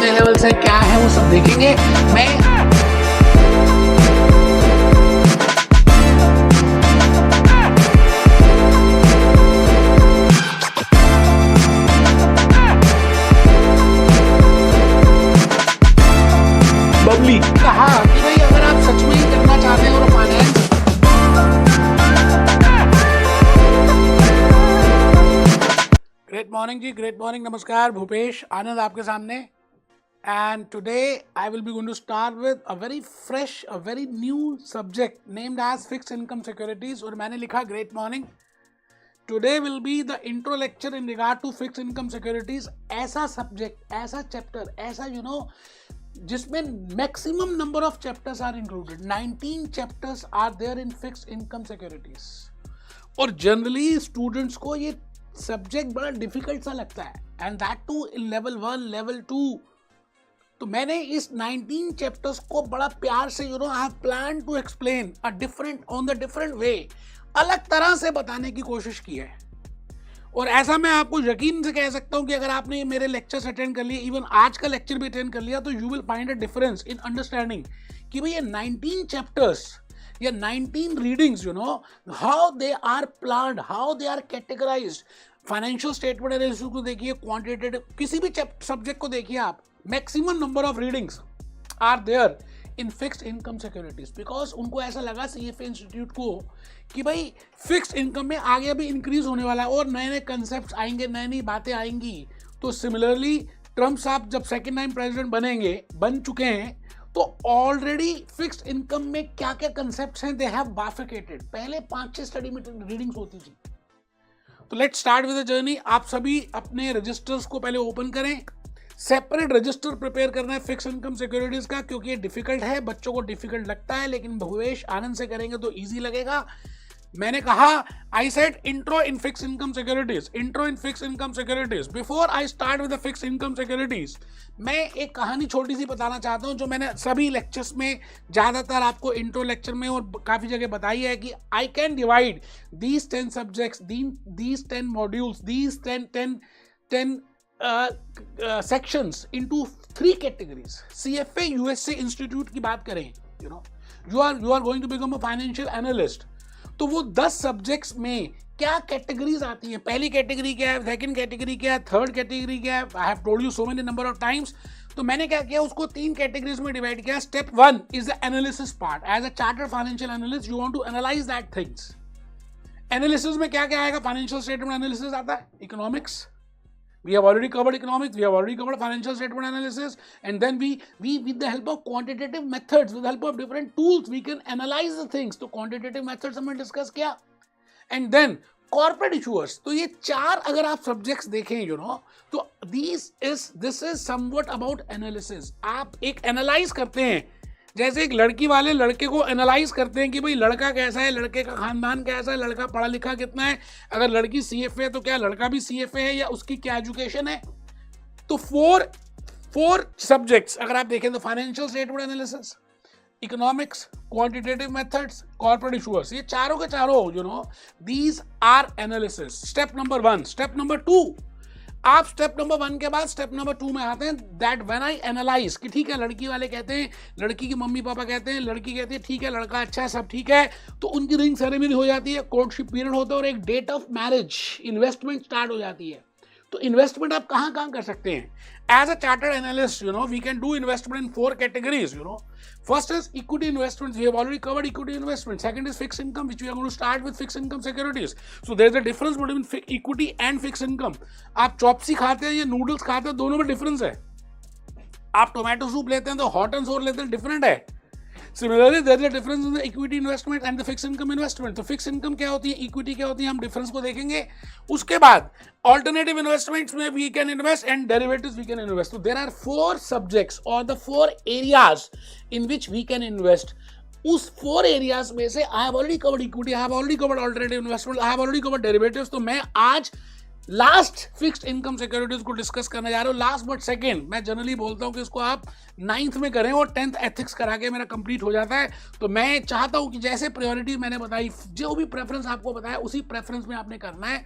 कितने लेवल से क्या है वो सब देखेंगे। मैं बबली कहा कि भाई अगर आप सच में ही करना चाहते हैं और फाइनेंस, ग्रेट मॉर्निंग जी, ग्रेट मॉर्निंग, नमस्कार, भूपेश आनंद आपके सामने। And today I will be going to start with a very fresh, a very new subject named as fixed income securities. और मैंने लिखा great morning, today will be the intro lecture in regard to fixed income securities. ऐसा subject, ऐसा chapter, ऐसा जिसमें maximum number of chapters are included. 19 chapters are there in fixed income securities. और generally students को ये subject बड़ा difficult सा लगता है, and that too in level 1, level 2। तो मैंने इस 19 चैप्टर्स को बड़ा प्यार से I have plan to explain a different on the different way, अलग तरह से बताने की कोशिश की है। और ऐसा मैं आपको यकीन से कह सकता हूं कि अगर आपने मेरे लेक्चर्स अटेंड कर लिए, इवन आज का लेक्चर भी अटेंड कर लिया, तो you will find a difference in understanding कि भाई ये 19 चैप्टर्स या 19 readings, how they are planned, how they are categorized. Financial statement analysis को देखिए, क्वांटिटेटिव किसी भी सब्जेक्ट को देखिए आप, maximum number of readings are there in fixed income securities. Because उनको ऐसा लगा सीएफए इंस्टीट्यूट को कि भाई फिक्स्ड इनकम में आगे अभी इंक्रीज होने वाला है और नए नए कंसेप्ट आएंगे, नई नई बातें आएंगी। तो सिमिलरली ट्रम्प साहब जब सेकेंड टाइम प्रेसिडेंट बन चुके हैं, तो ऑलरेडी फिक्स्ड इनकम में क्या क्या कंसेप्ट्स हैं, दे हैव बाइफरकेटेड। पहले 5-6 स्टडी में रीडिंग्स होती थी। तो let's start with the journey. आप सभी अपने रजिस्टर्स को पहले ओपन करें। सेपरेट रजिस्टर प्रिपेयर करना है फिक्स इनकम सिक्योरिटीज का, क्योंकि ये डिफिकल्ट है, बच्चों को डिफिकल्ट लगता है, लेकिन भूपेश आनंद से करेंगे तो इजी लगेगा। मैंने कहा I said intro in fix income securities, intro in fix income securities. Before I start with the fix income securities, मैं एक कहानी छोटी सी बताना चाहता हूं, जो मैंने सभी लेक्चर्स में, ज्यादातर आपको इंट्रो लेक्चर में और काफी जगह बताई है कि I can divide these 10 subjects, these 10 modules, these 10 sections into 3 categories. CFA USA institute की बात करें, you are going to become a financial analyst, तो वो 10 सब्जेक्ट्स में क्या कैटेगरीज आती हैं, पहली कैटेगरी क्या है, सेकंड कैटेगरी क्या है, थर्ड कैटेगरी क्या है, I have told you so many number of times. तो मैंने क्या किया, उसको 3 कैटेगरीज में डिवाइड किया। Step 1 is the analysis part. As a chartered financial analyst you want to analyze that things. Analysis में क्या क्या आएगा, फाइनेंशियल स्टेटमेंट एनालिसिस आता है, economics, we have already covered economics, we have already covered financial statement analysis, and then we with the help of quantitative methods, with the help of different tools, we can analyze the things. तो quantitative methods हमने discuss किया। and then corporate issuers। तो ये 4 अगर आप subjects देखें, तो this is somewhat about analysis। आप एक एनालाइज करते हैं, जैसे एक लड़की वाले लड़के को एनालाइज करते हैं कि भाई लड़का कैसा है, लड़के का खानदान कैसा है, लड़का पढ़ा लिखा कितना है, अगर लड़की सीएफए है तो क्या लड़का भी सीएफए है या उसकी क्या एजुकेशन है। तो 4 सब्जेक्ट्स अगर आप देखें तो financial statement analysis, economics, quantitative methods, corporate issuers, ये चारों के चारों these are analysis. Step number 1। Step number 2, आप स्टेप नंबर 1 के बाद स्टेप नंबर 2 में आते हैं, दैट व्हेन आई एनालाइज कि ठीक है, लड़की वाले कहते हैं, लड़की के मम्मी पापा कहते हैं, लड़की कहती है ठीक है लड़का अच्छा है, सब ठीक है, तो उनकी रिंग सेरेमनी हो जाती है, कोर्टशिप पीरियड होता है और एक date of marriage, investment start हो जाती है। तो इन्वेस्टमेंट आप कहाँ कहाँ कर सकते हैं। As a chartered analyst we can do investment in 4 categories. First is equity investments. We have already covered equity investment. Second is fixed income, which we are going to start with fixed income securities. So there is a difference between equity and fixed income. आप chop suey खाते हैं या noodles खाते हैं, दोनों में difference है। आप टोमेटो सूप लेते हैं तो हॉट एंड सोर लेते हैं, डिफरेंट है। Similarly, there is a difference in the equity investment and the fixed income investment. तो fixed income क्या होती है, equity क्या होती है, हम डिफरेंस को देखेंगे। उसके बाद alternative investments में we can invest and derivatives we can invest. So there are 4 subjects or the 4 areas in which we can invest. उस 4 areas में से I have already covered equity, I have already covered alternative investment, I have already covered derivatives. तो मैं आज last fixed income securities को discuss करने जा रहे हो। लास्ट बट सेकंड, मैं जनरली बोलता हूं कि इसको आप 9th में करें और 10th एथिक्स करा के मेरा कंप्लीट हो जाता है। तो मैं चाहता हूं कि जैसे प्रायोरिटी मैंने बताई, जो भी प्रेफरेंस आपको बताया उसी प्रेफरेंस में आपने करना है।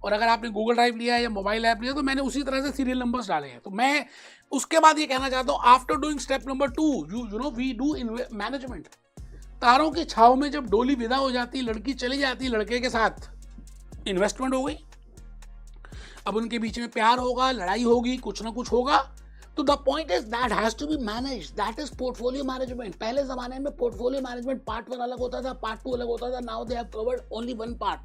और अगर आपने गूगल ड्राइव लिया है या मोबाइल ऐप लिया तो मैंने उसी तरह से सीरियल नंबर्स डाले हैं। तो मैं उसके बाद ये कहना चाहता हूँ, after doing step number 2 you know we do in management. तारों की छाव में जब डोली विदा हो जाती, लड़की चली जाती लड़के के साथ, इन्वेस्टमेंट हो गई। अब उनके बीच में प्यार होगा, लड़ाई होगी, कुछ ना कुछ होगा। तो the point is that has to be manage, that is portfolio management. पहले जमाने में पोर्टफोलियो मैनेजमेंट पार्ट 1 अलग होता था, पार्ट 2 अलग होता था। Now they have covered only one part,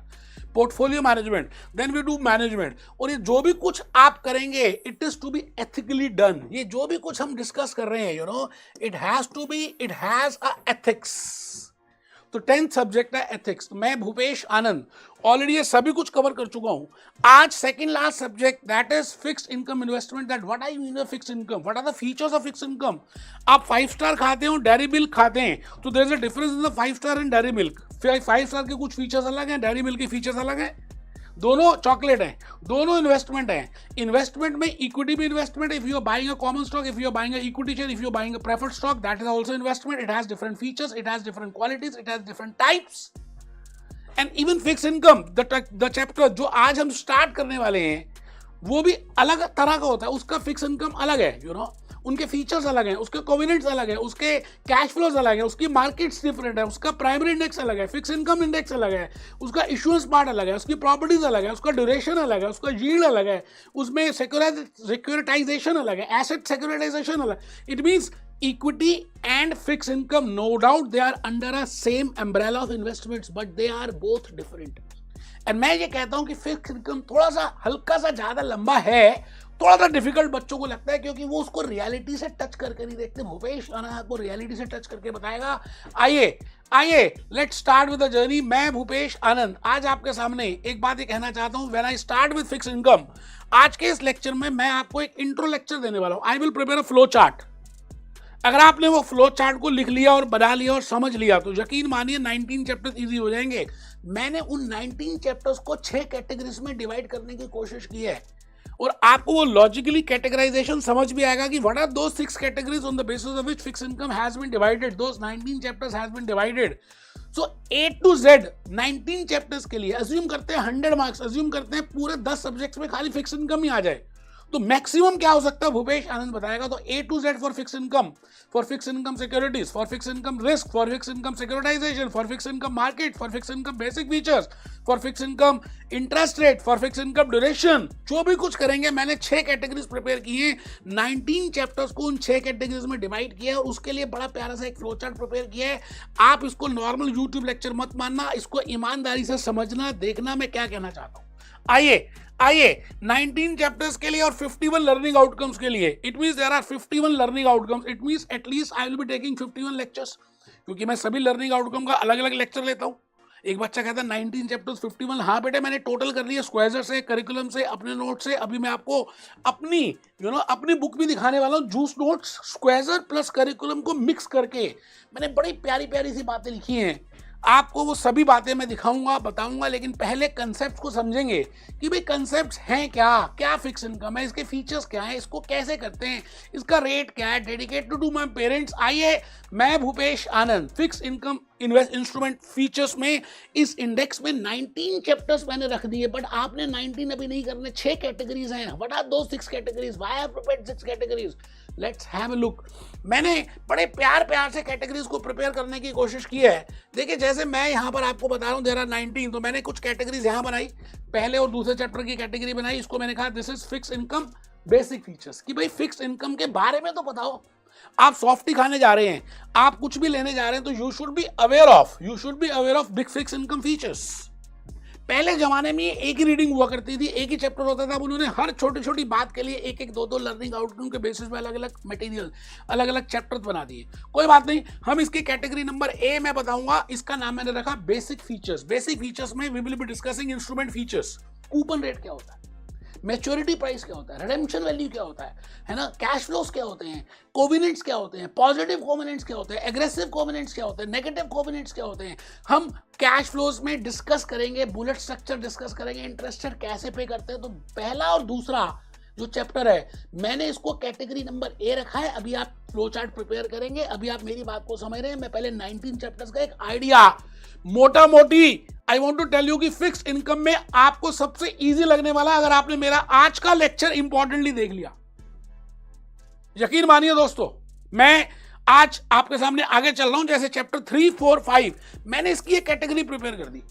portfolio management, then we do management. और ये जो भी कुछ आप करेंगे it is to be ethically done. ये जो भी कुछ हम डिस्कस कर रहे हैं, you know, it has to be, it has a ethics. तो 10th सब्जेक्ट है एथिक्स। मैं भूपेश आनंद ऑलरेडी ये सभी कुछ कवर कर चुका हूं। आज second last subject that is fixed income investment. That what I mean by fixed income, what are the features of fixed income. आप 5 स्टार खाते हो, डेयरी मिल्क खाते हैं, तो there is a difference in the 5 star and dairy milk. 5 star के कुछ features अलग हैं, डेयरी मिल्क के फीचर्स अलग हैं। दोनों चॉकलेट हैं, दोनों इन्वेस्टमेंट हैं। इन्वेस्टमेंट में इक्विटी में investment, if you are buying a common stock, if you are buying a equity share, if you are buying a preferred stock, that is also investment. It has different features, it has different qualities, it has different types. And even fix income, the chapter जो आज हम start करने वाले हैं वो भी अलग तरह का होता है। उसका फिक्स इनकम अलग है, यू नो, उनके फीचर्स अलग हैं, उसके कोविनेंट्स अलग है, उसके कैश फ्लोज अलग है, उसकी मार्केट्स डिफरेंट है, उसका प्राइमरी इंडेक्स अलग है, फिक्स इनकम इंडेक्स अलग है, उसका इशुएंस पार्ट अलग है, उसकी प्रॉपर्टीज अलग है, उसका ड्यूरेशन अलग है, उसका यील्ड अलग है, उसमें सिक्योरिटाइजेशन अलग है, एसेट सिक्योरिटाइजेशन अलग। It means equity and fixed income, no doubt they are under a same umbrella of investments, but they are both different. and मैं ये कहता हूं कि फिक्स इनकम थोड़ा सा हल्का सा ज्यादा लंबा है, थोड़ा सा डिफिकल्ट बच्चों को लगता है, क्योंकि वो उसको रियलिटी से टच करके नहीं देखते। भूपेश आनंद आपको रियलिटी से टच करके बताएगा। आइए let's start with the journey. मैं भूपेश आनंद आज आपके सामने एक बात ये कहना चाहता हूं, when I start with fix income, आज के इस लेक्चर में मैं आपको एक इंट्रो लेक्चर देने वाला हूं। I will prepare a flow chart. अगर आपने वो फ्लो चार्ट को लिख लिया और बना लिया और समझ लिया तो यकीन मानिए 19 चैप्टर्स इजी हो जाएंगे। मैंने उन 19 चैप्टर्स को 6 कैटेगरीज में डिवाइड करने की कोशिश की है, और आपको वो लॉजिकली कैटेगराइजेशन समझ भी आएगा कि what are those 6 categories on the basis of which fix income has been divided, those 19 chapters has been divided. So A to Z 19 chapters के लिए अज्यूम करते हैं 100 मार्क्स, अज्यूम करते हैं पूरे 10 सब्जेक्ट्स में खाली फिक्स इनकम ही आ जाए, तो मैक्सिमम क्या हो सकता है भूपेश आनंद बताएगा। तो A to Z for fix income securities, for fix income risk, for fix income securitisation, for fix income market, for fix income basic features, for fix income interest rate, for fix income duration. जो भी कुछ करेंगे मैंने 6 categories prepare की हैं, 19 chapters को उन 6 categories में डिवाइड किया है। उसके लिए बड़ा प्यारा सा एक फ्लो चार्ट प्रिपेयर किया है। आप इसको नॉर्मल यूट्यूब लेक्चर मत मानना, इसको ईमानदारी से समझना, देखना मैं क्या कहना चाहता हूँ। आइए 19 चैप्टर्स के लिए और 51 लर्निंग आउटकम्स के लिए। It means there are 51 learning outcomes. It means at least I will be taking 51 lectures, क्योंकि मैं सभी लर्निंग आउटकम का अलग अलग लेक्चर लेता हूं। एक बच्चा कहता है 19 चैप्टर्स 51। हाँ बेटे, मैंने टोटल कर लिया स्क्वायर से, करिकुलम से, अपने नोट से। अभी मैं आपको अपनी बुक भी दिखाने वाला हूँ। Juice notes square plus curriculum को मिक्स करके मैंने बड़ी प्यारी प्यारी सी बातें लिखी हैं। आपको वो सभी बातें मैं दिखाऊंगा, बताऊंगा, लेकिन पहले कंसेप्ट को समझेंगे कि भाई कंसेप्ट्स हैं क्या फिक्स इनकम है, इसके फीचर्स क्या हैं, इसको कैसे करते हैं, इसका रेट क्या है, डेडिकेटेड टू माय पेरेंट्स। आइए, मैं Bhupesh Anand fix income invest instrument features में इस इंडेक्स में 19 चैप्टर्स मैंने रख दिए, बट आपने 19 अभी नहीं करने। 6 कैटेगरीज हैं। What are those 6 categories? Why I have prepared 6 categories? Let's have a look. मैंने बड़े प्यार से कैटेगरीज को प्रिपेयर करने की कोशिश की है। देखिए, जैसे मैं यहाँ पर आपको बता रहा हूँ देयर आर 19, तो मैंने कुछ कैटेगरीज यहाँ बनाई। पहले और दूसरे चैप्टर की कैटेगरी बनाई, इसको मैंने कहा this is fix income basic features, कि भाई फिक्स इनकम के बारे में तो बताओ। आप सॉफ्टी खाने जा रहे हैं, आप कुछ भी लेने जा रहे हैं, तो you should be aware of big fix income features. पहले जमाने में एक ही रीडिंग हुआ करती थी, एक ही चैप्टर होता था। अब उन्होंने हर छोटी छोटी बात के लिए एक एक दो लर्निंग आउटकम के बेसिस पे अलग अलग मटेरियल, अलग अलग चैप्टर बना दिए। कोई बात नहीं, हम इसकी कैटेगरी नंबर ए में बताऊंगा। इसका नाम मैंने रखा बेसिक फीचर्स। बेसिक फीचर्स में we will be discussing instrument features. Coupon rate क्या होता है, मैच्योरिटी प्राइस क्या होता है, रिडेम्पशन वैल्यू क्या होता है ना, कैश फ्लोस क्या होते हैं, कोविनेंट्स क्या होते हैं, पॉजिटिव कोविनेंट्स क्या होते हैं, एग्रेसिव कोविनेंट्स क्या होते हैं, नेगेटिव कोविनेंट्स क्या होते हैं। हम कैश फ्लोस में डिस्कस करेंगे, बुलेट स्ट्रक्चर डिस्कस करेंगे, इंटरेस्ट कैसे पे करते हैं। तो पहला और दूसरा जो चैप्टर है, मैंने इसको कैटेगरी नंबर ए रखा है। अभी आप फ्लो चार्ट प्रिपेयर करेंगे, अभी आप मेरी बात को समझ रहे हैं। मैं पहले 19 चैप्टर्स का एक आइडिया मोटा मोटी I want to tell you कि फिक्स्ड इनकम में आपको सबसे इजी लगने वाला, अगर आपने मेरा आज का लेक्चर इंपॉर्टेंटली देख लिया, यकीन मानिए दोस्तों, मैं आज आपके सामने आगे चल रहा हूं। जैसे चैप्टर 3, 4, 5 मैंने इसकी एक कैटेगरी प्रिपेयर कर दी।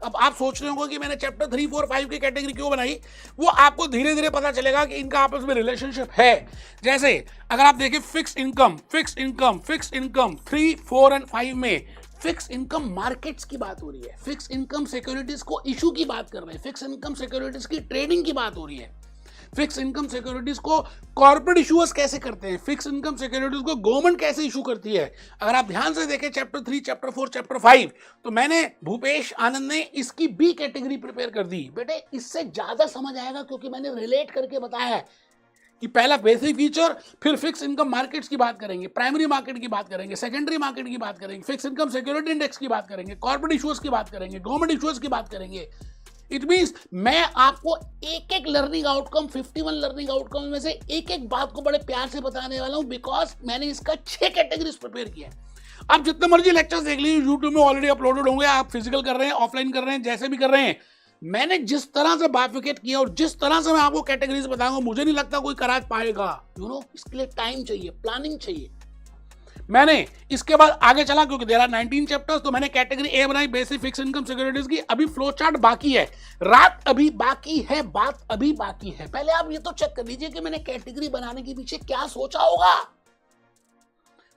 अब आप सोच रहे होंगे कि मैंने चैप्टर 3, 4, 5 की कैटेगरी क्यों बनाई, वो आपको धीरे धीरे पता चलेगा कि इनका आपस में रिलेशनशिप है। जैसे अगर आप देखें फिक्स्ड इनकम 3, 4 एंड 5 में फिक्स इनकम मार्केट्स की बात हो रही है, फिक्स इनकम सिक्योरिटीज को इशू की बात कर रहे हैं, फिक्स इनकम सिक्योरिटीज की ट्रेडिंग की बात हो रही है, फिक्स इनकम सिक्योरिटीज को कॉर्पोरेट इशूअर्स कैसे करते हैं, फिक्स इनकम सिक्योरिटीज को गवर्नमेंट कैसे इशू करती है। अगर आप ध्यान से देखें चैप्टर 3, चैप्टर 4, चैप्टर 5, तो मैंने भूपेश आनंद ने इसकी बी कैटेगरी प्रिपेयर कर दी। बेटे इससे ज्यादा समझ आएगा क्योंकि मैंने रिलेट करके बताया है कि पहला बेसिक फीचर, फिर फिक्स इनकम मार्केट्स की बात करेंगे, प्राइमरी मार्केट की बात करेंगे, सेकेंडरी मार्केट की बात करेंगे, फिक्स इनकम सिक्योरिटी इंडेक्स की बात करेंगे, कॉर्पोरेट इशूअर्स की बात करेंगे, गवर्नमेंट इशूअर्स की बात करेंगे। इट मींस मैं आपको एक एक लर्निंग आउटकम, 51 लर्निंग आउटकम में से एक एक बात को बड़े प्यार से बताने वाला हूं, बिकॉज मैंने इसका 6 कैटेगरीज प्रिपेयर किया है। आप जितने मर्जी लेक्चर्स देख लीजिए, यूट्यूब में ऑलरेडी अपलोडेड होंगे, आप फिजिकल कर रहे हैं, ऑफलाइन कर रहे हैं, जैसे भी कर रहे हैं, मैंने जिस तरह से बाइफिकेट किया और जिस तरह से मैं आपको कैटेगरीज बताऊंगा, मुझे नहीं लगता कोई करा पाएगा। इसके लिए टाइम चाहिए, प्लानिंग चाहिए। मैंने इसके बाद आगे चला क्योंकि देयर आर 19 चैप्टर्स, तो मैंने कैटेगरी ए बनाई बेसिक फिक्स इनकम सिक्योरिटीज की। अभी फ्लो चार्ट बाकी है, रात अभी बाकी है, बात अभी बाकी है। पहले आप ये तो चेक कर लीजिए कि मैंने कैटेगरी बनाने के पीछे क्या सोचा होगा।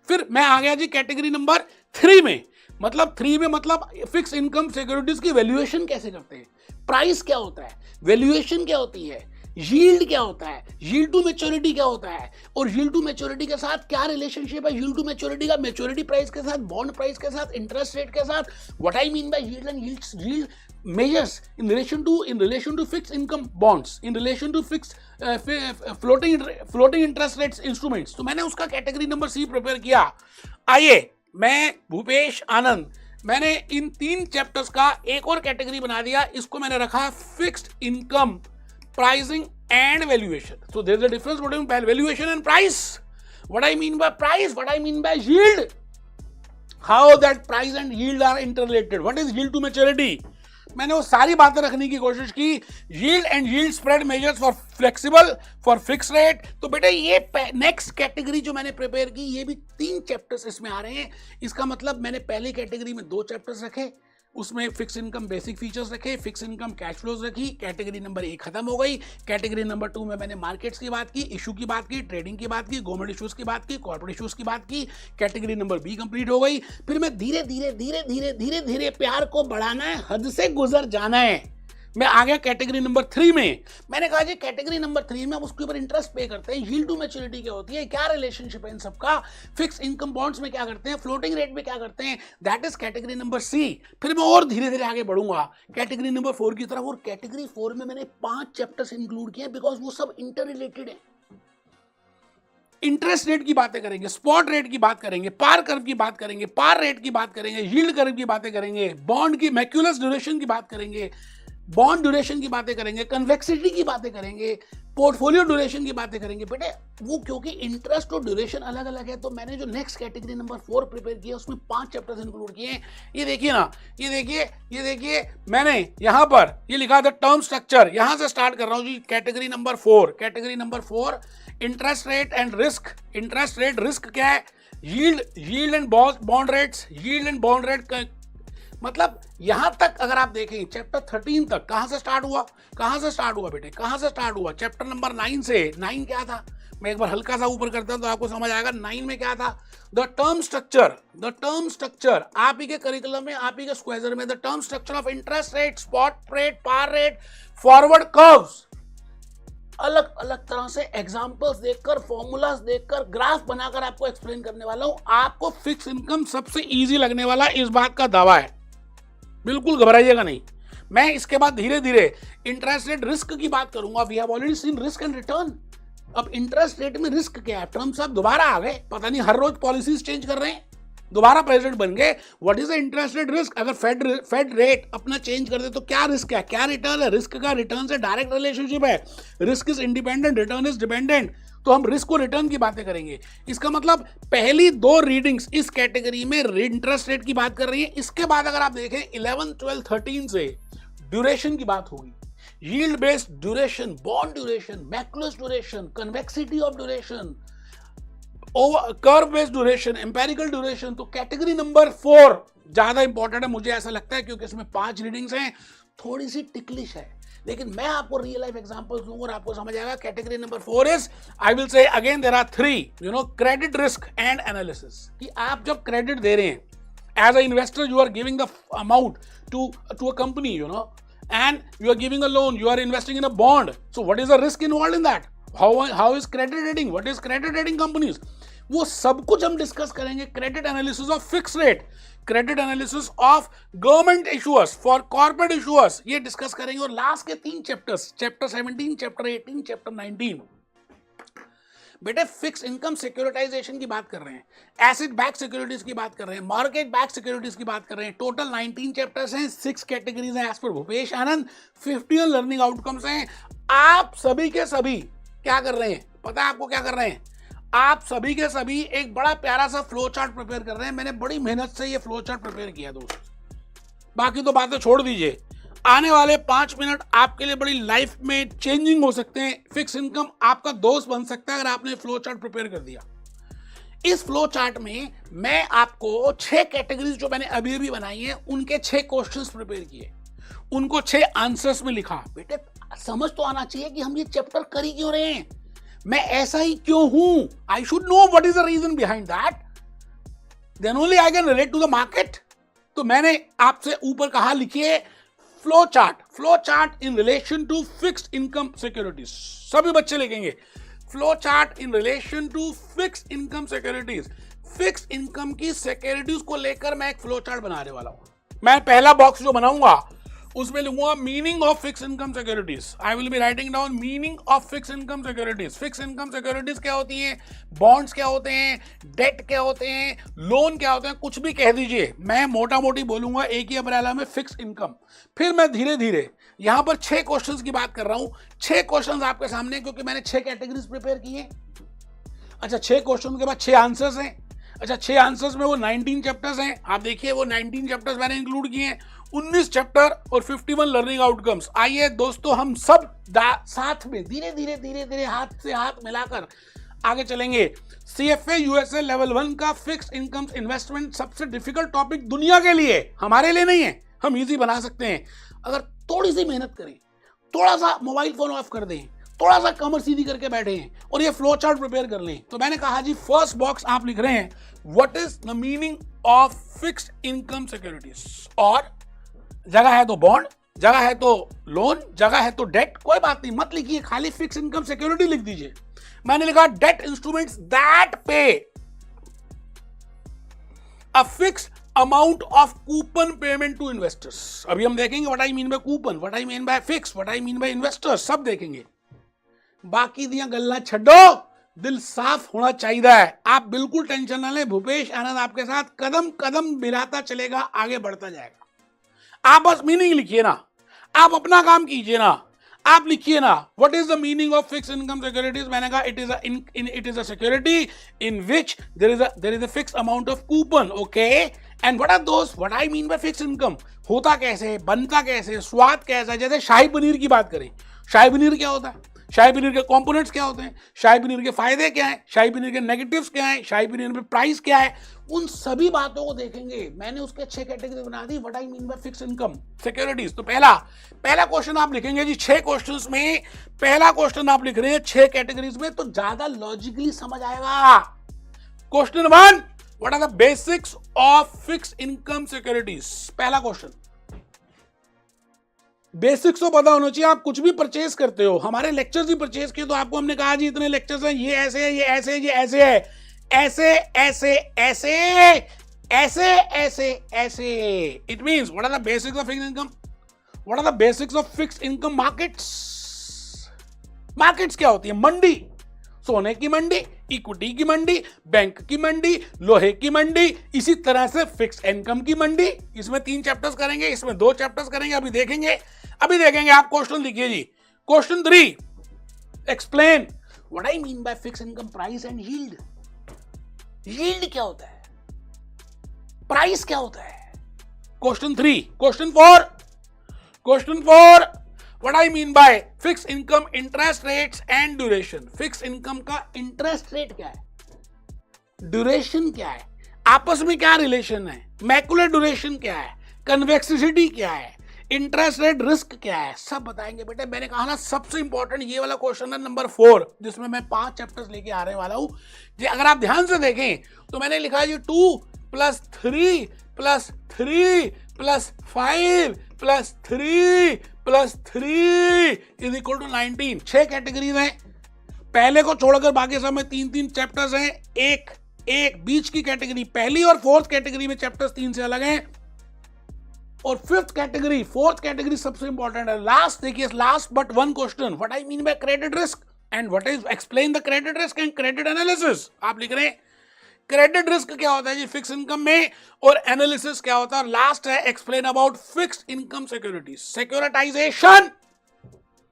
फिर मैं आ गया जी कैटेगरी नंबर 3 में। मतलब 3 में मतलब फिक्स इनकम सिक्योरिटीज की वैल्यूएशन कैसे करते हैं, प्राइस क्या होता है, वैल्यूएशन क्या होती है, यील्ड क्या होता है, यील्ड टू मैच्योरिटी क्या होता है, और यील्ड टू मैच्योरिटी के साथ क्या रिलेशनशिप है यील्ड टू मैच्योरिटी का, मैच्योरिटी प्राइस के साथ, बॉन्ड प्राइस के साथ, इंटरेस्ट रेट के साथ, what I mean by yield and yield measures in relation to fix income bonds, in relation to fix floating interest rates instruments. तो मैंने उसका कैटेगरी नंबर सी प्रिपेयर किया। आइए, मैं भूपेश आनंद, मैंने इन 3 चैप्टर्स का एक और कैटेगरी बना दिया। इसको मैंने रखा fixed income pricing and valuation. So there is a difference between valuation and price. What I mean by price, what I mean by yield, how that price and yield are interrelated, what is yield to maturity. मैंने वो सारी बातें रखने की कोशिश की। Yield and yield spread measures for flexible, for fix rate. तो बेटा ये नेक्स्ट कैटेगरी जो मैंने प्रिपेयर की, ये भी 3 चैप्टर्स इसमें आ रहे हैं। इसका मतलब मैंने पहली कैटेगरी में 2 चैप्टर्स रखे, उसमें फिक्स इनकम बेसिक फीचर्स रखे, फिक्स इनकम कैश फ्लोज रखी। कैटेगरी नंबर 1 खत्म हो गई। कैटेगरी नंबर 2 में मैंने मार्केट्स की बात की, इशू की बात की, ट्रेडिंग की बात की, गवर्नमेंट इशूज की बात की, कॉर्पोरेट इशूज की बात की। कैटेगरी नंबर बी कंप्लीट हो गई। फिर मैं धीरे धीरे प्यार को बढ़ाना है, हद से गुजर जाना है, मैं आ गया कैटेगरी नंबर 3 में। मैंने कहा जी कैटेगरी नंबर 3 में हम उसके ऊपर इंटरेस्ट पे करते हैं, यील्ड टू मैच्योरिटी क्या होती है, क्या रिलेशनशिप है इन सबका, फिक्स इनकम बॉन्ड्स में क्या करते हैं, फ्लोटिंग रेट में क्या करते हैं, that is category number C. फिर मैं और धीरे धीरे आगे बढ़ूंगा कैटेगरी नंबर 4 की तरफ, और कैटेगरी 4 में मैंने 5 चैप्टर्स इंक्लूड किए बिकॉज वो सब इंटर रिलेटेड है। इंटरेस्ट रेट की बातें करेंगे, स्पॉट रेट की बात करेंगे, पार कर्व की बात करेंगे, पार रेट की बात करेंगे, यील्ड कर्व की बातें करेंगे, बॉन्ड की मैक्यूलस ड्यूरेशन की बात करेंगे, बॉन्ड ड्यूरेशन की बातें करेंगे, कन्वेक्सिटी की बातें करेंगे, पोर्टफोलियो ड्यूरेशन की बातें करेंगे। बेटे वो क्योंकि इंटरेस्ट और ड्यूरेशन अलग अलग है, तो मैंने जो नेक्स्ट कैटेगरी नंबर 4 प्रिपेयर किया उसमें 5 चैप्टर्स इंक्लूड किए हैं। ये देखिए ना, ये देखिए मैंने यहाँ पर ये लिखा था टर्म स्ट्रक्चर, यहाँ से स्टार्ट कर रहा हूँ जी। Category number 4 interest rate and risk. Interest rate risk क्या है, yield and bond rates, yield and bond rate. मतलब यहां तक अगर आप देखें चैप्टर 13 तक कहां से स्टार्ट हुआ बेटे, कहां से स्टार्ट हुआ, चैप्टर नंबर 9 से। 9 क्या था, मैं एक बार हल्का सा ऊपर करता हूं तो आपको समझ आएगा 9 में क्या था। द टर्म स्ट्रक्चर आप ही के करिकुलम में, आप ही के स्क्वायर में, the term structure of interest rate, spot rate, par rate, forward curves. अलग अलग तरह से एग्जांपल्स देखकर, फॉर्मूलाज देखकर, ग्राफ बनाकर आपको एक्सप्लेन करने वाला हूं। आपको फिक्स इनकम सबसे इजी लगने वाला, इस बात का दावा है, बिल्कुल घबराइएगा नहीं। मैं इसके बाद धीरे धीरे इंटरेस्ट रेट रिस्क की बात करूंगा। We have already seen risk and return. अब इंटरेस्ट रेट में रिस्क क्या है, ट्रम्प साहब दोबारा आ गए, पता नहीं हर रोज पॉलिसीज चेंज कर रहे हैं। दोबारा प्रेसिडेंट बन गए, what is the interest rate risk? अगर फेड रेट अपना चेंज कर दे तो क्या रिस्क है, क्या रिटर्न है? रिस्क का रिटर्न से डायरेक्ट रिलेशनशिप है, risk is independent, return is dependent, तो हम रिस्क को रिटर्न की बातें करेंगे। इसका मतलब पहली दो रीडिंग्स इस कैटेगरी में इंटरेस्ट रेट की बात कर रही है। इसके बाद अगर आप देखें 11, 12, 13 से ड्यूरेशन की बात होगी, yield based duration, bond duration, macros duration, convexity of duration, curve based duration, empirical duration. तो कैटेगरी नंबर 4 ज्यादा इंपॉर्टेंट है, मुझे ऐसा लगता है, क्योंकि इसमें 5 रीडिंग्स हैं, थोड़ी सी टिकलिश है, लेकिन मैं आपको रियल लाइफ एग्जांपल्स दूंगा और आपको समझ आएगा। Category number 4 is, I will say again, there are 3 credit risk and analysis. कि आप जब क्रेडिट दे रहे हैं as a investor, you are giving the amount to a company, and you are giving a loan, you are investing in a bond, so what is the risk involved in that? How is credit rating, what is credit rating companies? वो सब कुछ हम discuss करेंगे। Credit analysis of fix rate, credit analysis of government issuers for corporate issuers, ये discuss करेंगे। और last के 3 chapters, chapter 17, chapter 18, chapter 19, बेटे फिक्स इनकम सिक्योरिटाइजेशन की बात कर रहे हैं, एसिड बैक सिक्योरिटीज की बात कर रहे हैं, मार्केट बैक सिक्योरिटीज की बात कर रहे हैं। टोटल 19 चैप्टर्स हैं, 6 कैटेगरीज हैं एज पर भूपेश आनंद, 15 लर्निंग आउटकम्स हैं। आप सभी के सभी क्या कर रहे हैं, पता है आपको क्या कर रहे हैं? आप सभी के सभी एक बड़ा प्यारा सा फ्लो चार्ट प्रिपेयर कर रहे हैं। मैंने बड़ी मेहनत से ये फ्लो चार्ट प्रिपेयर किया दोस्त, बाकी तो बातें छोड़ दीजिए। आने वाले 5 मिनट आपके लिए बड़ी लाइफ में चेंजिंग हो सकते हैं। फिक्स इनकम आपका दोस्त बन सकता है अगर आपने फ्लो चार्ट प्रिपेयर कर दिया। इस फ्लो चार्ट में मैं आपको 6 कैटेगरीज जो मैंने अभी अभी बनाई है, उनके 6 क्वेश्चंस प्रिपेयर किए, उनको 6 आंसर्स में लिखा। बेटे समझ तो आना चाहिए कि हम ये चैप्टर कर ही क्यों रहे हैं, मैं ऐसा ही क्यों हूं। I should know what is the reason behind that, then only I can relate to the market. तो मैंने आपसे ऊपर कहा लिखिए flow chart in relation to fixed income securities. सभी बच्चे लिखेंगे flow chart in relation to fixed income securities. Fixed income की सिक्योरिटीज को लेकर मैं एक फ्लो चार्ट बनाने वाला हूं। मैं पहला बॉक्स जो बनाऊंगा उसमें लिखूंगा meaning of fix income securities. I will be writing down meaning of fix income securities. Fix income securities क्या होती हैं, बॉन्ड्स क्या होते हैं, डेट क्या होते हैं, लोन क्या होते हैं, कुछ भी कह दीजिए, मैं मोटा मोटी बोलूंगा एक ही अम्ब्रेला में फिक्स इनकम। फिर मैं धीरे धीरे यहां पर 6 क्वेश्चंस की बात कर रहा हूं। 6 क्वेश्चंस आपके सामने, क्योंकि मैंने 6 कैटेगरीज प्रिपेयर की है। अच्छा, 6 क्वेश्चन के बाद 6 आंसर्स हैं। अच्छा, 6 आंसर्स में वो 19 चैप्टर्स हैं। आप देखिए वो 19 चैप्टर्स मैंने इंक्लूड किए हैं, 19 चैप्टर और 51 लर्निंग आउटकम्स। आइए दोस्तों, हम सब साथ में धीरे धीरे हाथ से हाथ मिलाकर आगे चलेंगे। CFA USA लेवल 1 का फिक्स्ड इनकम इन्वेस्टमेंट सबसे डिफिकल्ट टॉपिक दुनिया के लिए, हमारे लिए नहीं है। हम इजी बना सकते हैं अगर थोड़ी सी मेहनत करें, थोड़ा सा मोबाइल फोन ऑफ कर दें, थोड़ा सा कमर सीधी करके बैठे हैं और ये फ्लो चार्ट प्रिपेयर कर लें। तो मैंने कहा जी, फर्स्ट बॉक्स आप लिख रहे हैं what is the meaning of fixed income securities, और जगह है तो बॉन्ड, जगह है तो लोन, जगह है तो डेट, कोई बात नहीं, मत लिखिए, खाली फिक्स इनकम सिक्योरिटी लिख दीजिए। मैंने लिखा date instruments that pay a fixed amount of coupon payment to investors. अभी हम देखेंगे what I mean by coupon, what I mean by fix, what I mean by investors, सब देखेंगे। बाकी दिया गल्ला छड्डो, दिल साफ होना चाहिए। आप बिल्कुल टेंशन ना लें, भूपेश आनंद आपके साथ कदम कदम मिलाता चलेगा, आगे बढ़ता जाएगा। आप बस मीनिंग लिखिए ना, आप अपना काम कीजिए ना, आप लिखिए ना what is the meaning of fix income securities. मैंने कहा it is a security in which there is a fix amount of coupon, okay. And what are those, what I mean by fix income, होता कैसे है, बनता कैसे है, स्वाद कैसा है। जैसे शाही पनीर की बात करें, शाही पनीर क्या होता है, शाही पनीर के कंपोनेंट्स क्या होते हैं, शाही पनीर के फायदे क्या हैं, शाही पनीर के नेगेटिव्स क्या हैं, शाही पनीर में प्राइस क्या है, उन सभी बातों को देखेंगे। मैंने उसके 6 कैटेगरी बना दी, what I mean by fix income securities. तो पहला क्वेश्चन आप लिखेंगे जी, 6 क्वेश्चंस में पहला क्वेश्चन आप लिख रहे हैं 6 कैटेगरीज में, तो ज्यादा लॉजिकली समझ आएगा। Question 1, what are the basics of fix income securities. पहला क्वेश्चन, बेसिक्स तो पता होना चाहिए। आप कुछ भी परचेज करते हो, हमारे लेक्चर्स ही परचेज किए तो आपको हमने कहा जी इतने लेक्चर्स हैं, ये ऐसे है, ये ऐसे है, ये ऐसे है, ऐसे ऐसे ऐसे ऐसे ऐसे ऐसे। It means what are the basics of fixed income, what are the basics of fixed income markets. Markets क्या होती है, मंडी, सोने की मंडी, इक्विटी की मंडी, बैंक की मंडी, लोहे की मंडी, इसी तरह से फिक्स इनकम की मंडी। इसमें 3 चैप्टर्स करेंगे, इसमें 2 चैप्टर्स करेंगे। अभी देखेंगे आप क्वेश्चन लिखिए जी। Question 3, explain what I mean by fix income price and yield. Yield क्या होता है, प्राइस क्या होता है। Question 3, question 4, what I mean by fix income interest rates and duration. Fix income का इंटरेस्ट रेट क्या है, ड्यूरेशन क्या है, आपस में क्या रिलेशन है, मैकुलर ड्यूरेशन क्या है, कन्वेक्सिसिटी क्या है, इंटरेस्ट रेट रिस्क क्या है, सब बताएंगे बेटे। मैंने कहा ना सबसे इंपॉर्टेंट ये वाला क्वेश्चन है नंबर 4, जिसमें मैं 5 चैप्टर्स लेके आने वाला हूं। अगर आप ध्यान से देखें तो मैंने लिखा है 2 + 3 + 3 + 5 + 3 + 3 = 19। 6 कैटेगरीज हैं, पहले को छोड़कर बाकी सब में 3-3 चैप्टर्स हैं। एक बीच की कैटेगरी पहली और 4th कैटेगरी में चैप्टर्स 3 से अलग हैं, और 4th कैटेगरी सबसे इंपॉर्टेंट है। लास्ट देखिए, last but one question, what I mean by credit risk and what is explain the credit risk and credit analysis. आप लिख रहे हैं क्रेडिट रिस्क क्या होता है जी फिक्स इनकम में, और एनालिसिस क्या होता है। और लास्ट है explain about fixed income securities. Securitisation,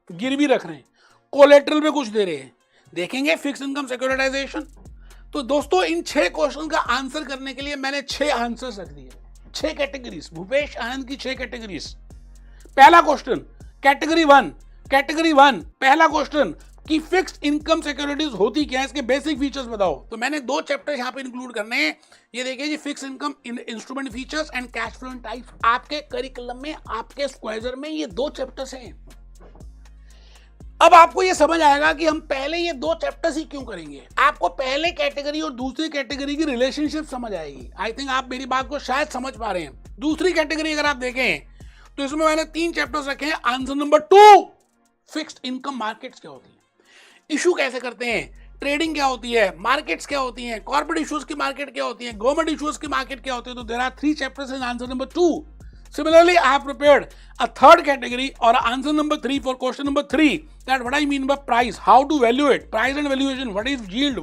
गिरवी रख रहे हैं, कोलेटरल पे कुछ दे रहे हैं, देखेंगे फिक्स इनकम सिक्योरिटाइजेशन। तो दोस्तों इन 6 क्वेश्चन का आंसर करने के लिए मैंने 6 आंसर्स रख दिए, 6 कैटेगरीज, भूपेश आनंद की 6 कैटेगरीज। पहला क्वेश्चन कैटेगरी 1 पहला क्वेश्चन कि फिक्स्ड इनकम सिक्योरिटीज होती क्या है, इसके बेसिक फीचर्स बताओ। तो मैंने 2 चैप्टर यहां पे इंक्लूड करने हैं। ये देखिए जी, fix income instrument features and cash flow and types. आपके करिकुलम में, आपके स्क्वायर में ये 2 चैप्टर्स हैं। अब आपको ये समझ आएगा कि हम पहले ये 2 चैप्टर्स ही क्यों करेंगे। आपको पहले कैटेगरी और दूसरी कैटेगरी की रिलेशनशिप समझ आएगी। आई थिंक आप मेरी बात को शायद समझ पा रहे हैं। दूसरी कैटेगरी अगर आप देखें तो इसमें मैंने 3 चैप्टर्स रखे हैं। Answer number 2, fixed income markets क्या होती है, इशू कैसे करते हैं, ट्रेडिंग क्या होती है, मार्केट्स क्या होती हैं, कॉर्पोरेट इश्यूज की मार्केट क्या होती है, गवर्नमेंट इश्यूज की मार्केट क्या होती है। तो there are 3 chapters in answer number 2। Similarly, I have prepared a 3rd category or answer number 3 for question number 3, that what I mean by price, how to value it, price and valuation, what is yield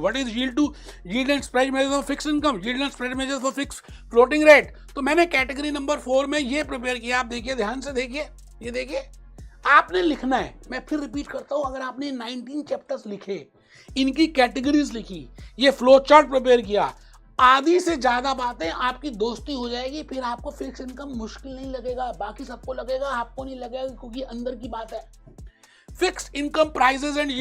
to yield and spread measures of fixed income, yield and spread measures for fixed floating rate। तो मैंने category number 4 में ये prepare किया। आप देखिए, ध्यान से देखिए, ये देखिए आपने लिखना है। मैं फिर रिपीट करता हूं, अगर आपने 19 चैप्टर्स लिखे, इनकी कैटेगरीज लिखी, ये फ्लो चार्ट प्रिपेयर किया, आधी से ज्यादा बातें आपकी दोस्ती हो जाएगी। फिर आपको फिक्स इनकम मुश्किल नहीं लगेगा, बाकी सबको लगेगा, आपको नहीं लगेगा, क्योंकि अंदर की बात है। Fixed income prices and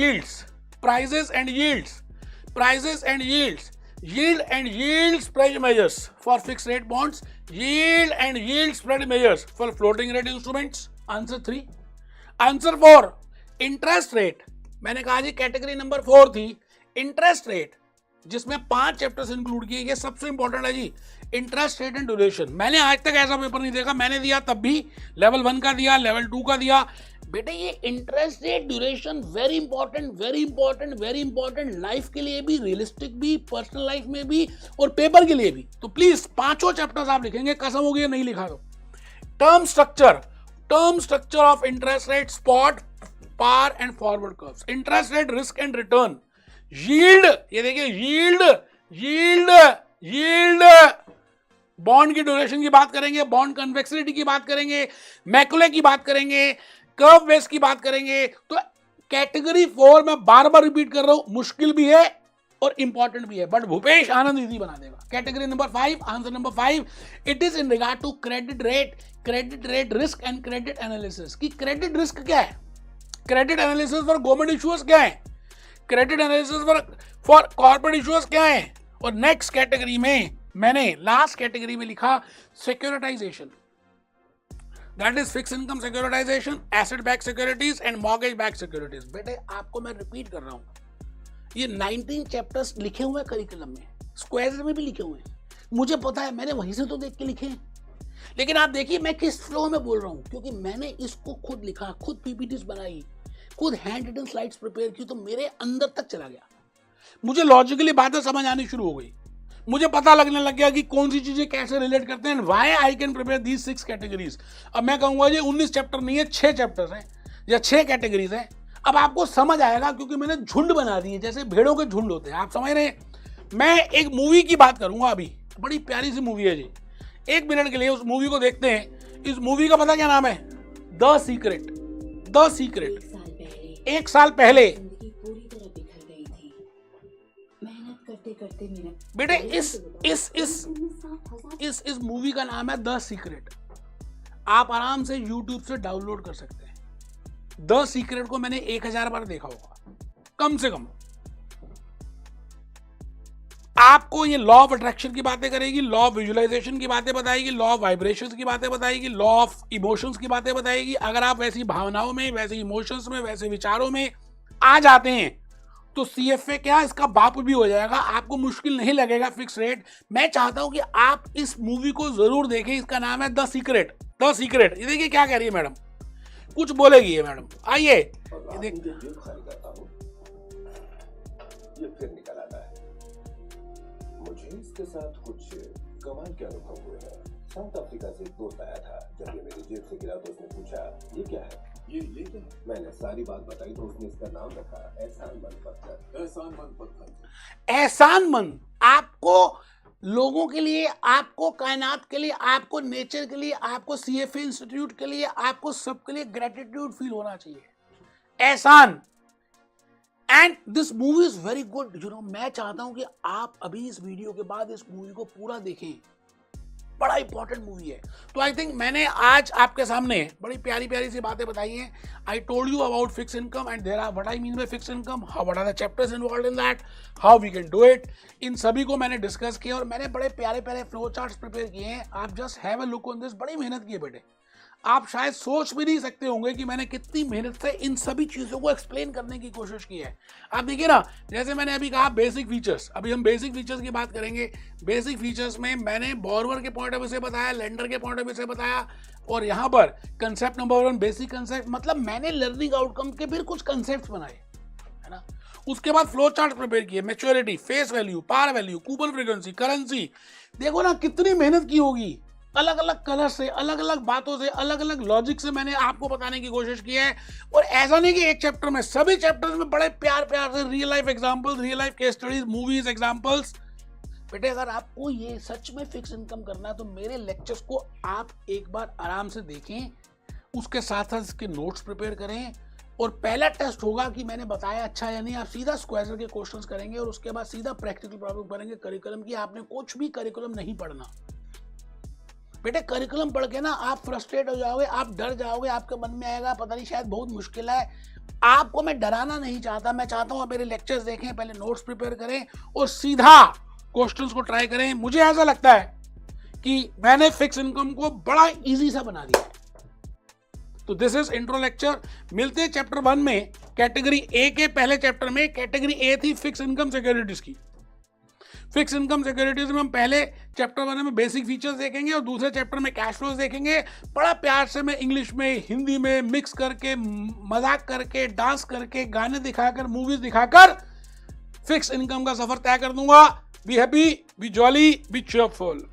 yields, yield and yield spread measures for fixed rate bonds, yield and yield spread measures for floating rate instruments। Answer 3। Answer 4, interest rate. मैंने कहा जी कैटेगरी नंबर 4 थी इंटरेस्ट रेट, जिसमें 5 chapters include किए। ये सबसे important है जी, interest rate and duration. मैंने आज तक ऐसा पेपर नहीं देखा, मैंने दिया तब भी लेवल 1 का दिया, लेवल 2 का दिया। बेटे ये interest rate, duration very important, life के लिए भी, रियलिस्टिक भी, पर्सनल लाइफ में भी, और पेपर के लिए भी। तो प्लीज 5 चैप्टर्स आप लिखेंगे, कसम होगी नहीं लिखा तो। Term structure of interest rate, spot, par and forward curves, interest rate, risk and return, yield. ये देखिए यील्ड बॉन्ड की ड्यूरेशन की बात करेंगे, बॉन्ड कन्वेक्सिटी की बात करेंगे, मैकुले की बात करेंगे, कर्व बेस की बात करेंगे। तो कैटेगरी 4 में बार बार रिपीट कर रहा हूं, मुश्किल भी है और इंपॉर्टेंट भी है, बट भूपेश आनंद इजी बना देगा। Category number 5, answer number 5, it is in regard to credit rate risk and credit analysis. की क्रेडिट रिस्क क्या है, credit analysis for government issues क्या है, credit analysis for corporate issues क्या है। और नेक्स्ट कैटेगरी में मैंने लास्ट कैटेगरी में लिखा securitisation, that is fix income securitisation, asset back securities and mortgage back securities. बेटे आपको मैं रिपीट कर रहा हूं, ये 19 चैप्टर्स लिखे हुए हैं करिकुलम में, स्क्वायर में भी लिखे हुए हैं। मुझे पता है, मैंने वहीं से तो देख के लिखे हैं। लेकिन आप देखिए मैं किस फ्लो में बोल रहा हूं, क्योंकि मैंने इसको खुद लिखा, खुद पीपीटीज बनाई, खुद हैंड रिटन स्लाइड्स प्रिपेयर की, तो मेरे अंदर तक चला गया। मुझे लॉजिकली बातें समझ आनी शुरू हो गई, मुझे पता लगने लग गया कि कौन सी चीजें कैसे रिलेट करते हैं, why I can prepare these 6 categories. अब मैं कहूंगा जी 19 चैप्टर नहीं है, 6 चैप्टर्स हैं या 6 कैटेगरीज हैं। अब आपको समझ आएगा क्योंकि मैंने झुंड बना दिए, जैसे भेड़ों के झुंड होते हैं, आप समझ रहे हैं। मैं एक मूवी की बात करूंगा अभी, बड़ी प्यारी सी मूवी है जी, 1 मिनट के लिए उस मूवी को देखते हैं। इस मूवी का पता क्या नाम है? The secret. The secret. 1 साल पहले बेटे इस मूवी का नाम है द सीक्रेट। आप आराम से YouTube से डाउनलोड कर सकते हैं। द सीक्रेट को मैंने 1000 बार देखा होगा कम से कम। आपको ये लॉ ऑफ अट्रैक्शन की बातें करेगी, लॉ ऑफ विजुअलाइजेशन की बातें बताएगी, लॉ ऑफ वाइब्रेशंस की बातें बताएगी, लॉ ऑफ इमोशंस की बातें बताएगी। अगर आप वैसी भावनाओं में, वैसे इमोशंस में, वैसे विचारों में आ जाते हैं तो CFA क्या, इसका बाप भी हो जाएगा। आपको मुश्किल नहीं लगेगा फिक्स रेट। मैं चाहता हूं कि आप इस मूवी को जरूर देखें। इसका नाम है द सीक्रेट। The secret. ये देखिए क्या कह रही है मैडम, कुछ बोलेगी ये मैडम, आइए ये देख। ये फिर निकल आता है। मुझे इसके साथ कुछ कमाल के अनुभव हुए हैं। साउथ अफ्रीका से एक दोस्त आया था। जब ये मेरी जेब से गिरा तो उसने पूछा ये क्या है, ये क्या है? मैंने सारी बात बताई तो उसने इसका नाम रखा एहसान मंद पत्थर। एहसान मंद पत्थर। एहसान मंद। आपको लोगों के लिए, आपको कायनात के लिए, आपको नेचर के लिए, आपको CFA इंस्टीट्यूट के लिए, आपको सबके लिए ग्रेटिट्यूड फील होना चाहिए। एहसान। And this movie is very good. मैं चाहता हूं कि आप अभी इस वीडियो के बाद इस मूवी को पूरा देखें। बड़ा इंपॉर्टेंट मूवी है। तो आई थिंक मैंने आज आपके सामने बड़ी प्यारी प्यारी सी बातें बताई हैं। I told you about fix income and there are what I mean by fix income, how what are the chapters involved in that, how we can do it. इन सभी को मैंने डिस्कस किया और मैंने बड़े प्यारे प्यारे फ्लो चार्ट्स प्रिपेयर किए हैं। आप just have a look on this. बड़ी मेहनत की है बेटे। आप शायद सोच भी नहीं सकते होंगे कि मैंने कितनी मेहनत से इन सभी चीज़ों को एक्सप्लेन करने की कोशिश की है। आप देखिए ना, जैसे मैंने अभी कहा बेसिक फीचर्स। अभी हम बेसिक फीचर्स की बात करेंगे। बेसिक फीचर्स में मैंने बोरोवर के पॉइंट ऑफ व्यू से बताया, लेंडर के पॉइंट ऑफ व्यू से बताया, और यहाँ पर कंसेप्ट नंबर 1 बेसिक कंसेप्ट, मतलब मैंने लर्निंग आउटकम के फिर कुछ कंसेप्ट बनाए, है ना। उसके बाद फ्लो चार्ट प्रिपेयर किए, maturity, face value, par value, coupon frequency, currency. देखो ना कितनी मेहनत की होगी। अलग अलग कलर से, अलग अलग बातों से, अलग अलग लॉजिक से मैंने आपको बताने की कोशिश की है। और ऐसा नहीं कि एक चैप्टर में, सभी चैप्टर्स में बड़े प्यार प्यार से real life examples, real life case studies, movies, examples. बेटे अगर आपको ये सच में फिक्स इनकम करना है तो मेरे लेक्चर्स को आप एक बार आराम से देखें, उसके साथ साथ इसके नोट्स प्रिपेयर करें। और पहला टेस्ट होगा कि मैंने बताया अच्छा या नहीं। आप सीधा स्क्वायर के क्वेश्चंस करेंगे और उसके बाद सीधा प्रैक्टिकल प्रॉब्लम करेंगे करिकुलम की। आपने कुछ भी करिकुलम नहीं पढ़ना बेटे। करिकुलम पढ़ के ना आप फ्रस्ट्रेट हो जाओगे, आप डर जाओगे, आपके मन में आएगा पता नहीं शायद बहुत मुश्किल है। आपको मैं डराना नहीं चाहता। मैं चाहता हूँ आप मेरे लेक्चर्स देखें, पहले नोट्स प्रिपेयर करें और सीधा क्वेश्चंस को ट्राई करें। मुझे ऐसा लगता है कि मैंने फिक्स इनकम को बड़ा इजी सा बना दिया है। तो दिस इज इंट्रो लेक्चर। मिलते हैं चैप्टर 1 में। कैटेगरी ए के पहले चैप्टर में कैटेगरी ए थी फिक्स इनकम सिक्योरिटीज की। फिक्स इनकम सिक्योरिटीज में हम पहले चैप्टर 1 में बेसिक फीचर्स देखेंगे और दूसरे चैप्टर में कैश फ्लोज देखेंगे। बड़ा प्यार से मैं इंग्लिश में, हिंदी में मिक्स करके, मजाक करके, डांस करके, गाने दिखाकर, मूवीज दिखाकर फिक्स इनकम का सफर तय कर दूंगा। Be happy, be jolly, be cheerful.